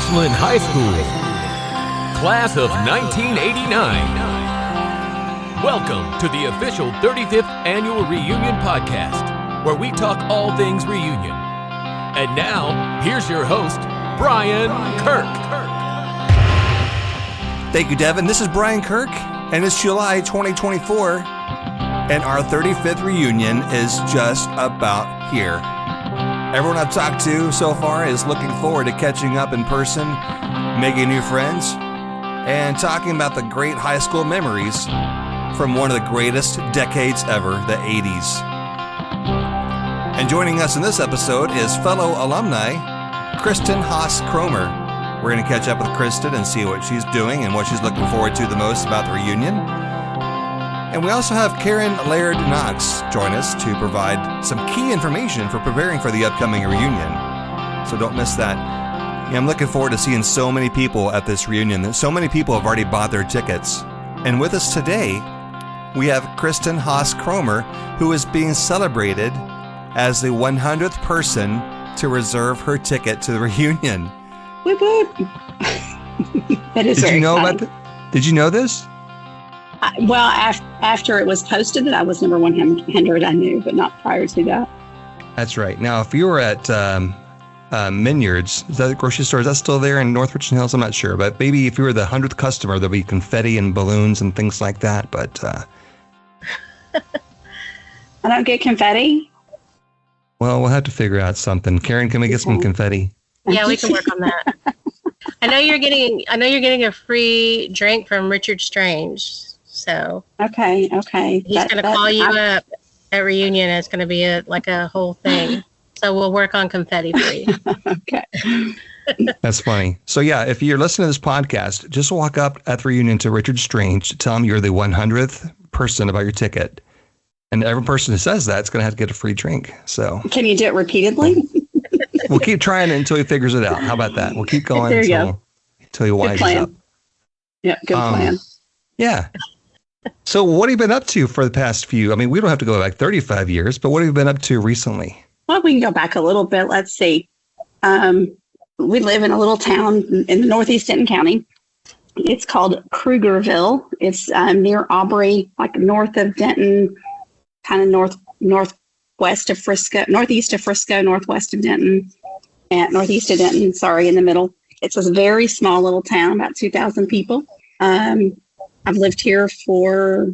Ashland High School, class of 1989. Welcome to the official 35th Annual Reunion Podcast, where we talk all things reunion. And now, here's your host, Brian Kirk. Thank you, Devin. This is Brian Kirk, and it's July 2024, and our 35th reunion is just about here. Everyone I've talked to so far is looking forward to catching up in person, making new friends, and talking about the great high school memories from one of the greatest decades ever, the 80s. And joining us in this episode is fellow alumni, Kristen Haas Kromer. We're going to catch up with Kristen and see what she's doing and what she's looking forward to the most about the reunion. And we also have Laird Knox join us to provide some key information for preparing for the upcoming reunion. So don't miss that. Yeah, I'm looking forward to seeing so many people at this reunion. So many people have already bought their tickets. And with us today, we have Kristen Haas Kromer, who is being celebrated as the 100th person to reserve her ticket to the reunion. Whoop whoop. That is Did very you know exciting. Did you know this? Well, after it was posted that I was number 100, I knew, but not prior to that. That's right. Now, if you were at Minyards, is that the grocery store? Is that still there in North Richland Hills? I'm not sure. But maybe if you were the 100th customer, there'll be confetti and balloons and things like that. But I don't get confetti. well, we'll have to figure out something. Karen, can we get some confetti? Yeah, we can work on that. I know you're getting a free drink from Richard Strange. So Okay. he's going to call you up at reunion. It's going to be a whole thing. So we'll work on confetti for you. Okay. That's funny. So yeah, if you're listening to this podcast, just walk up at the reunion to Richard Strange, tell him you're the 100th person about your ticket. And every person who says that is going to have to get a free drink. So Can you do it repeatedly? we'll keep trying it until he figures it out. How about that? We'll keep going There you until he Good winds plan. up. Yeah, good plan. Yeah. So what have you been up to for the past few? I mean, we don't have to go back 35 years, but what have you been up to recently? Well, we can go back a little bit. Let's see. We live in a little town in the northeast Denton County. It's called Krugerville. It's near Aubrey, like north of Denton, kind of northwest of Frisco, northeast of Frisco, northwest of Denton, and northeast of Denton, in the middle. It's a very small little town, about 2,000 people. I've lived here for,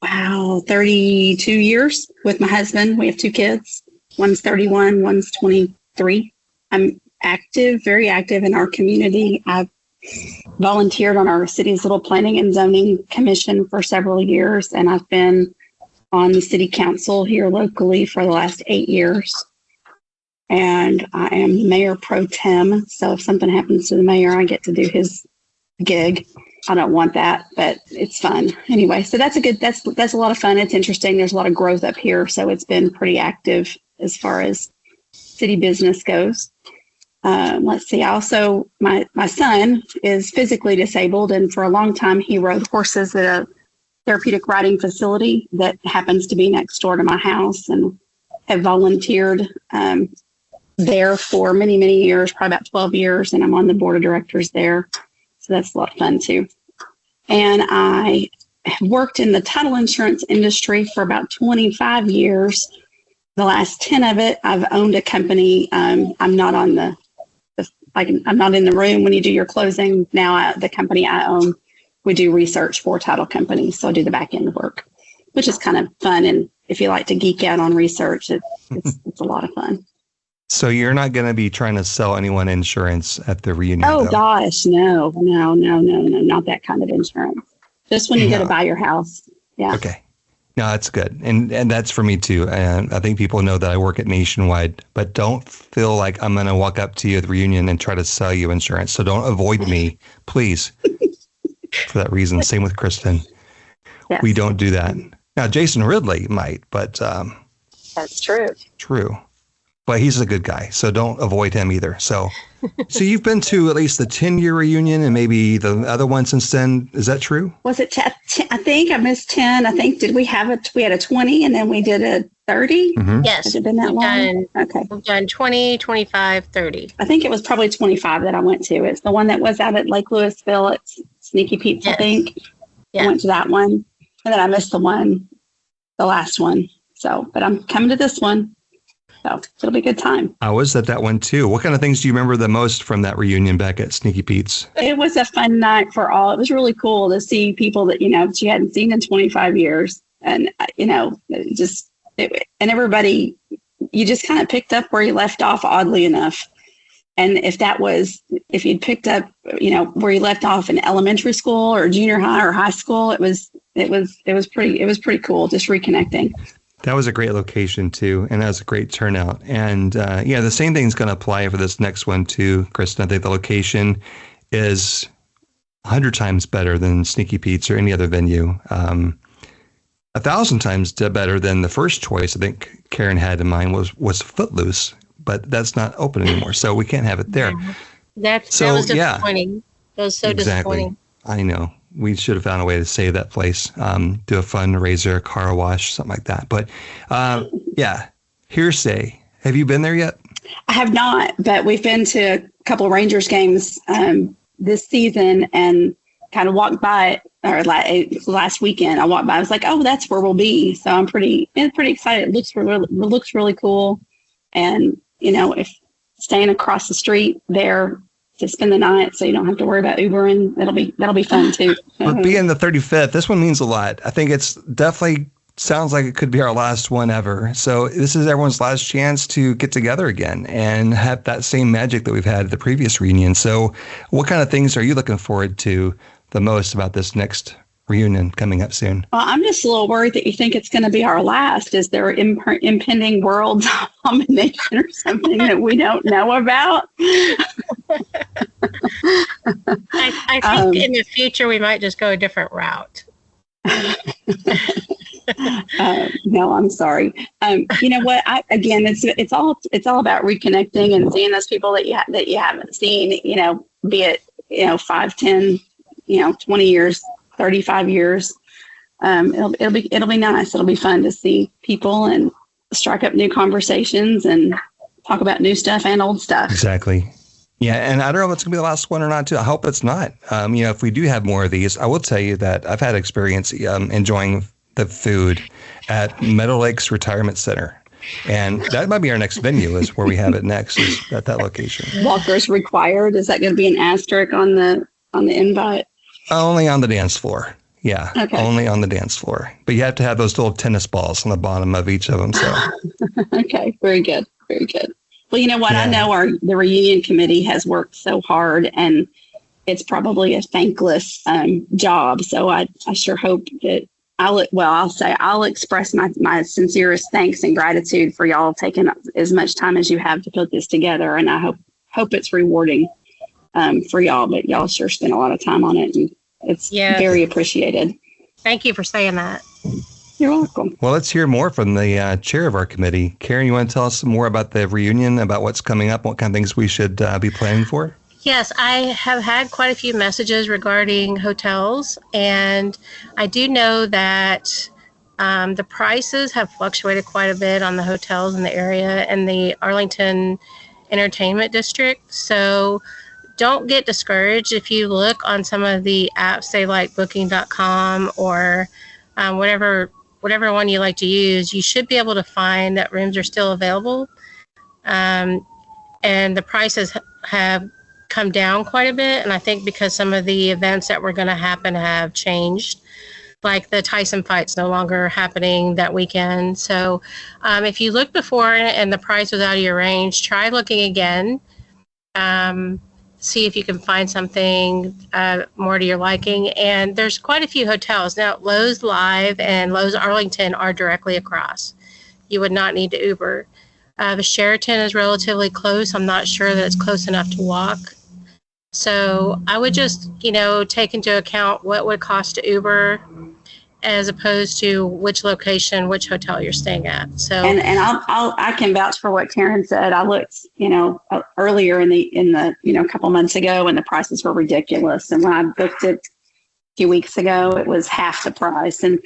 32 years with my husband. We have 2 kids. One's 31, one's 23. I'm very active in our community. I've volunteered on our city's little planning and zoning commission for several years, and I've been on the city council here locally for the last 8 years. And I am mayor pro tem. So if something happens to the mayor, I get to do his gig. I don't want that, but it's fun. Anyway, so that's a lot of fun. It's interesting. There's a lot of growth up here. So it's been pretty active as far as city business goes. Let's see. Also, my son is physically disabled, and for a long time he rode horses at a therapeutic riding facility that happens to be next door to my house, and have volunteered there for many, many years, probably about 12 years, and I'm on the board of directors there. So that's a lot of fun too. And I have worked in the title insurance industry for about 25 years. The last 10 of it, I've owned a company. I'm not on I'm not in the room when you do your closing. Now the company I own, we do research for title companies. So I do the back end work, which is kind of fun. And if you like to geek out on research, it's a lot of fun. So you're not going to be trying to sell anyone insurance at the reunion? Oh, though? gosh, no, not that kind of insurance. Just when you go to buy your house. Yeah. Okay. No, that's good. And that's for me too. And I think people know that I work at Nationwide, but don't feel like I'm going to walk up to you at the reunion and try to sell you insurance. So don't avoid me, please. For that reason. Same with Kristen. Yes. We don't do that. Now, Jason Ridley might, but That's true. True. but he's a good guy, so don't avoid him either. So you've been to at least the 10-year reunion and maybe the other one since then. Is that true? Was it? I think I missed 10. I think we had a 20 and then we did a 30? Mm-hmm. Yes. Has it been that long? Okay. We've done 20, 25, 30. I think it was probably 25 that I went to. It's the one that was out at Lake Louisville. It's Sneaky Pete's, Yes. I think. Yeah. I went to that one. And then I missed the last one. So, but I'm coming to this one. So it'll be a good time. I was at that one too. What kind of things do you remember the most from that reunion back at Sneaky Pete's? It was a fun night for all. It was really cool to see people that, that you hadn't seen in 25 years. And, and everybody, you just kind of picked up where you left off, oddly enough. And if you'd picked up, where you left off in elementary school or junior high or high school, it was pretty cool, just reconnecting. That was a great location too, and that was a great turnout. And the same thing's going to apply for this next one too, Kristen. I think the location is 100 times better than Sneaky Pete's or any other venue. 1,000 times better than the first choice I think Karen had in mind was Footloose, but that's not open anymore, so we can't have it there. That was disappointing. That was so exactly. disappointing. I know. We should have found a way to save that place, do a fundraiser, car wash, something like that. But Hearsay. Have you been there yet? I have not, but we've been to a couple of Rangers games this season and kind of walked by it, or last weekend. I walked by. I was like, oh, that's where we'll be. So I'm pretty excited. It looks really cool. And, if staying across the street there to spend the night, so you don't have to worry about Ubering, that'll be fun too. But being the 35th, this one means a lot. I think it's definitely sounds like it could be our last one ever. So this is everyone's last chance to get together again and have that same magic that we've had at the previous reunion. So what kind of things are you looking forward to the most about this next reunion coming up soon? Well, I'm just a little worried that you think it's going to be our last. Is there impending world domination or something that we don't know about? I think in the future we might just go a different route. No, I'm sorry. You know what? It's all about reconnecting and seeing those people that you haven't seen. Be it 5, 10, 20 years, 35 years. It'll be nice. It'll be fun to see people and strike up new conversations and talk about new stuff and old stuff. Exactly. Yeah, and I don't know if it's going to be the last one or not, too. I hope it's not. If we do have more of these, I will tell you that I've had experience enjoying the food at Meadow Lakes Retirement Center. And that might be our next venue, is where we have it next, is at that location. Walkers required. Is that going to be an asterisk on the invite? Only on the dance floor. Yeah, okay. Only on the dance floor. But you have to have those little tennis balls on the bottom of each of them. So. Okay, very good. Very good. Well, you know what? Yeah. I know the reunion committee has worked so hard, and it's probably a thankless job. So I sure hope that I'll express my sincerest thanks and gratitude for y'all taking as much time as you have to put this together. And I hope it's rewarding for y'all, but y'all sure spent a lot of time on it, and it's very appreciated. Thank you for saying that. You're welcome. Well, let's hear more from the chair of our committee. Karen, you want to tell us more about the reunion, about what's coming up, what kind of things we should be planning for? Yes, I have had quite a few messages regarding hotels, and I do know that the prices have fluctuated quite a bit on the hotels in the area and the Arlington Entertainment District. So don't get discouraged if you look on some of the apps, say like Booking.com or whatever one you like to use. You should be able to find that rooms are still available, and the prices have come down quite a bit. And I think because some of the events that were going to happen have changed, like the Tyson fight's no longer happening that weekend. So if you looked before and the price was out of your range, try looking again. See if you can find something more to your liking. And there's quite a few hotels. Now, Lowe's Live and Lowe's Arlington are directly across. You would not need to Uber. The Sheraton is relatively close. I'm not sure that it's close enough to walk. So I would just, take into account what would cost to Uber as opposed to which location, which hotel you're staying at. So, and I can vouch for what Karen said. I looked, earlier in the a couple months ago, and the prices were ridiculous. And when I booked it a few weeks ago, it was half the price. And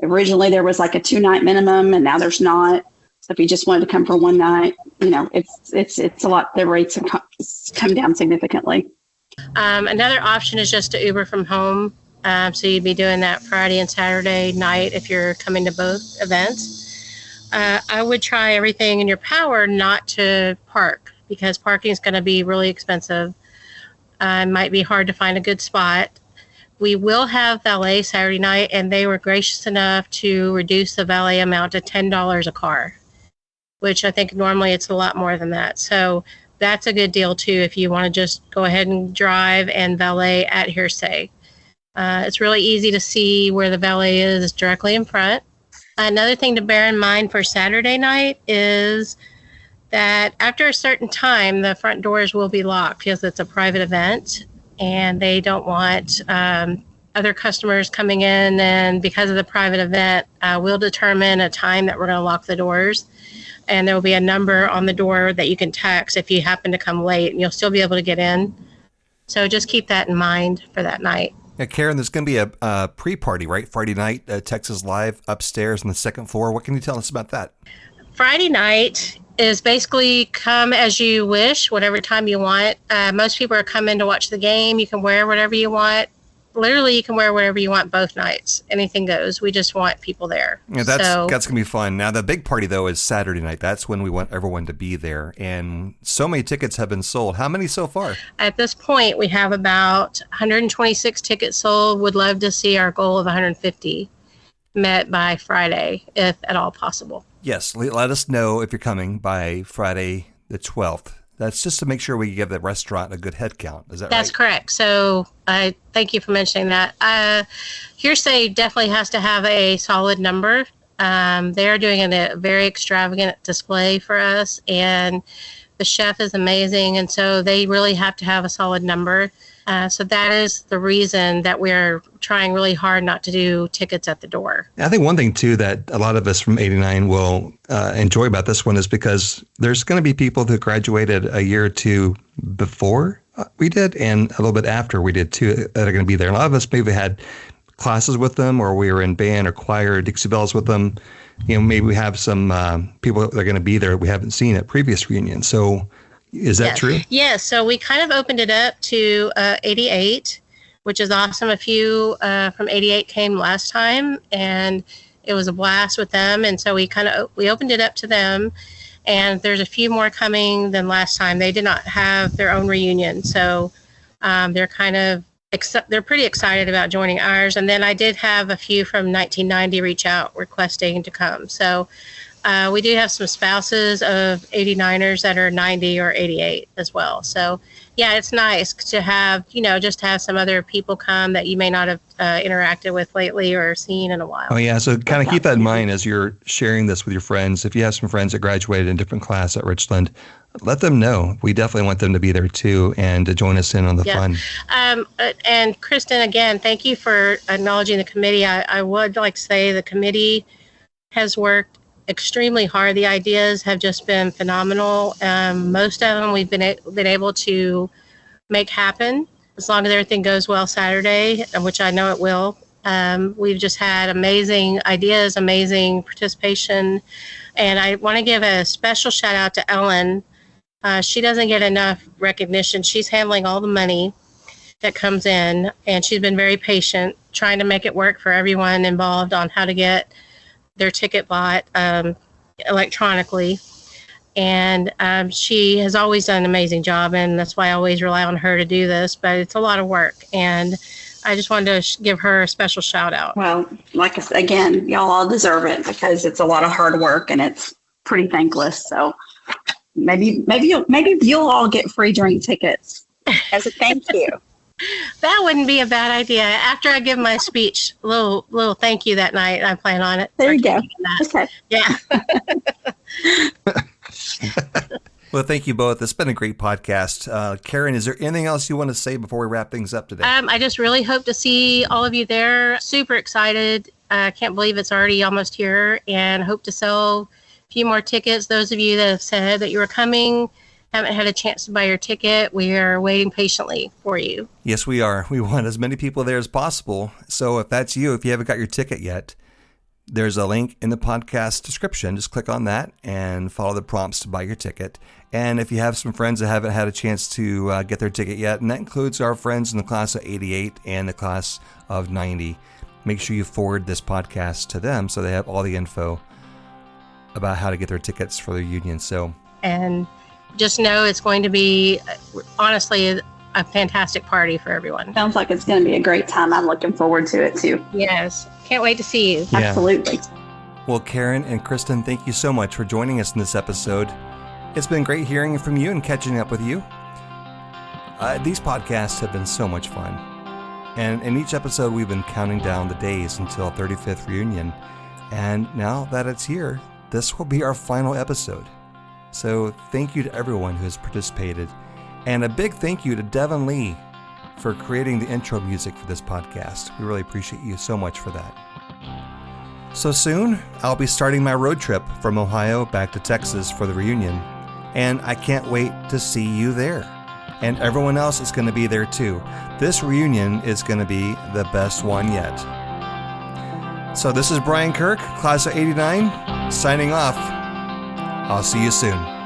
originally there was like a 2-night minimum, and now there's not. So if you just wanted to come for one night, it's a lot. The rates have come down significantly. Another option is just to Uber from home. So you'd be doing that Friday and Saturday night if you're coming to both events. I would try everything in your power not to park, because parking is going to be really expensive. It might be hard to find a good spot. We will have valet Saturday night, and they were gracious enough to reduce the valet amount to $10 a car, which I think normally it's a lot more than that. So that's a good deal too if you want to just go ahead and drive and valet at Hearsay. It's really easy to see where the valet is directly in front. Another thing to bear in mind for Saturday night is that after a certain time, the front doors will be locked because it's a private event, and they don't want other customers coming in. And because of the private event, we'll determine a time that we're going to lock the doors. And there will be a number on the door that you can text if you happen to come late, and you'll still be able to get in. So just keep that in mind for that night. Yeah, Karen, there's going to be a pre-party, right? Friday night, Texas Live upstairs on the second floor. What can you tell us about that? Friday night is basically come as you wish, whatever time you want. Most people are coming to watch the game. You can wear whatever you want. Literally, you can wear whatever you want both nights. Anything goes. We just want people there. Yeah, that's going to be fun. Now, the big party, though, is Saturday night. That's when we want everyone to be there. And so many tickets have been sold. How many so far? At this point, we have about 126 tickets sold. Would love to see our goal of 150 met by Friday, if at all possible. Yes, let us know if you're coming by Friday the 12th. That's just to make sure we give the restaurant a good head count. Is that right? That's correct. So I thank you for mentioning that. Hearsay definitely has to have a solid number. They are doing a very extravagant display for us, and the chef is amazing, and so they really have to have a solid number. So that is the reason that we're trying really hard not to do tickets at the door. I think one thing, too, that a lot of us from 89 will enjoy about this one is because there's going to be people who graduated a year or two before we did and a little bit after we did, too, that are going to be there. And a lot of us maybe had classes with them, or we were in band or choir or Dixie Bells with them. Maybe we have some people that are going to be there we haven't seen at previous reunions. So is that true? Yes. So we kind of opened it up to 88, which is awesome. A few from 88 came last time, and it was a blast with them. And so we opened it up to them, and there's a few more coming than last time. They did not have their own reunion, so they're they're pretty excited about joining ours. And then I did have a few from 1990 reach out requesting to come. So we do have some spouses of 89ers that are 90 or 88 as well. So, yeah, it's nice to have, just have some other people come that you may not have interacted with lately or seen in a while. Oh, yeah. So kind of keep that in mind as you're sharing this with your friends. If you have some friends that graduated in a different class at Richland, let them know. We definitely want them to be there, too, and to join us in on the fun. And Kristen, again, thank you for acknowledging the committee. I would like to say the committee has worked extremely hard. The ideas have just been phenomenal. Most of them we've been able to make happen as long as everything goes well Saturday, which I know it will. We've just had amazing ideas, amazing participation, and I want to give a special shout out to Ellen. She doesn't get enough recognition. She's handling all the money that comes in, and she's been very patient trying to make it work for everyone involved on how to get their ticket bought electronically. And she has always done an amazing job, and that's why I always rely on her to do this, but it's a lot of work, and I just wanted to give her a special shout out. Well, like I said, again, y'all all deserve it because it's a lot of hard work and it's pretty thankless. So maybe you'll all get free drink tickets as a thank you. That wouldn't be a bad idea. After I give my speech, little thank you that night, I plan on it. There you go. Okay. Yeah. Well, thank you both. It's been a great podcast. Karen, is there anything else you want to say before we wrap things up today? I just really hope to see all of you there. Super excited. I can't believe it's already almost here, and hope to sell a few more tickets. Those of you that have said that you were coming, haven't had a chance to buy your ticket, we are waiting patiently for you. Yes, we are. We want as many people there as possible. So if that's you, if you haven't got your ticket yet, there's a link in the podcast description. Just click on that and follow the prompts to buy your ticket. And if you have some friends that haven't had a chance to get their ticket yet, and that includes our friends in the class of 88 and the class of 90, make sure you forward this podcast to them so they have all the info about how to get their tickets for their union. So, and just know it's going to be, honestly, a fantastic party for everyone. Sounds like it's going to be a great time. I'm looking forward to it too. Yes. Can't wait to see you. Yeah. Absolutely. Well, Karen and Kristen, thank you so much for joining us in this episode. It's been great hearing from you and catching up with you. These podcasts have been so much fun. And in each episode, we've been counting down the days until 35th reunion. And now that it's here, this will be our final episode. So thank you to everyone who has participated. And a big thank you to Devin Lee for creating the intro music for this podcast. We really appreciate you so much for that. So soon, I'll be starting my road trip from Ohio back to Texas for the reunion. And I can't wait to see you there. And everyone else is going to be there too. This reunion is going to be the best one yet. So this is Brian Kirk, class of 89, signing off. I'll see you soon.